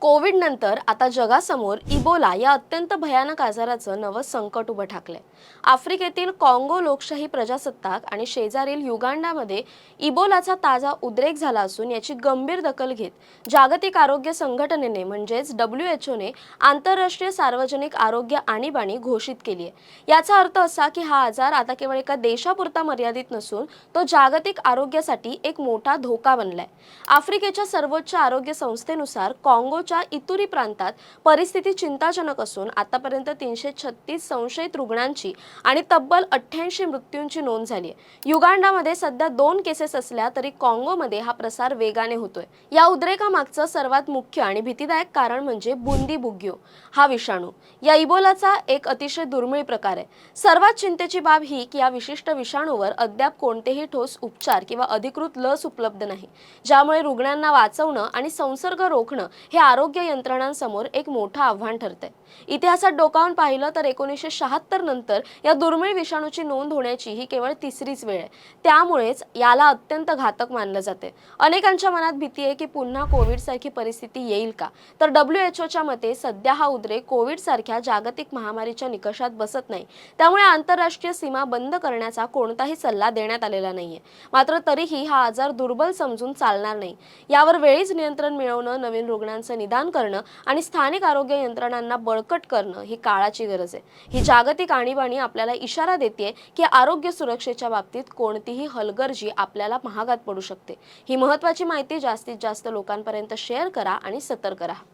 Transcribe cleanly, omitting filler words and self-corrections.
Covid नंतर आता जगासमोर इबोला या अत्यंत भयानक आजाराचं नवं संकट उभं ठाकलंय। आफ्रिकेतील कॉंगो लोकशाही प्रजासत्ताक आणि शेजारील युगांडामध्ये इबोलाचा ताजा उद्रेक झाला असून याची गंभीर दखल घेत जागतिक आरोग्य संघटनेने म्हणजेच WHO ने आंतरराष्ट्रीय सार्वजनिक आरोग्य आणीबाणी घोषित केली आहे। याचा अर्थ असा की हा आजार आता केवळ एका देशापुरता मर्यादित नसून तो जागतिक आरोग्यासाठी एक मोठा धोका बनलाय। आफ्रिकेच्या सर्वोच्च आरोग्य संस्थेनुसार कॉंगोच्या इतुरी प्रांतात परिस्थिती चिंताजनक असून आतापर्यंत 336 संशयित रुग्णांची आणि तब्बल 88 मृत्यूंची नोंद झाली आहे। युगांडामध्ये सध्या 2 केसेस असल्या तरी कॉंगोमध्ये हा प्रसार वेगाने होतोय। या उद्रेकामागचं सर्वात मुख्य आणि भीतीदायक कारण म्हणजे बुंदीबुग्यो हा विषाणू। या इबोलाचा एक अतिशय दुर्मिळ प्रकार आहे। सर्वात चिंतेची बाब ही की या विशिष्ट विषाणूवर अद्याप कोणतेही ठोस उपचार किंवा अधिकृत लस उपलब्ध नाही, ज्यामुळे रुग्णांना वाचवणं आणि संसर्ग रोखणं हे आरोग्य यंत्रणांसमोर एक मोठं आव्हान ठरतंय। इतिहासात डोकावून पाहिलं तर 1976 नंतर या दुर्मिळ विषाणूची नोंद होण्याची ही केवळ तिसरीच वेळ आहे। त्यामुळेच याला अत्यंत घातक मानलं जाते। अनेकांच्या मनात भीती आहे की पुन्हा कोविड सारखी परिस्थिती येईल का, तर WHOच्या मते सध्या हा उद्रेक कोविड सारख्या जागतिक महामारीच्या निकषात बसत नाही, त्यामुळे आंतरराष्ट्रीय सीमा बंद करण्याचा कोणताही सल्ला देण्यात आलेला नाहीये। मात्र तरीही हा आजार दुर्बल समजून चालणार नाही। यावर वेळीच नियंत्रण मिळवणं, नवीन रुग्णांचं निदान करणं आणि स्थानिक आरोग्य यंत्रणांना बळकट करणं ही काळाची गरज आहे। ही जागतिक आणीबाणी आपल्याला इशारा देते की आरोग्य सुरक्षेच्या बाबतीत कोणतीही हलगर्जी आपल्याला महागात पडू शकते। ही महत्त्वाची माहिती जास्तीत जास्त लोकांपर्यंत शेअर करा आणि सतर्क राहा।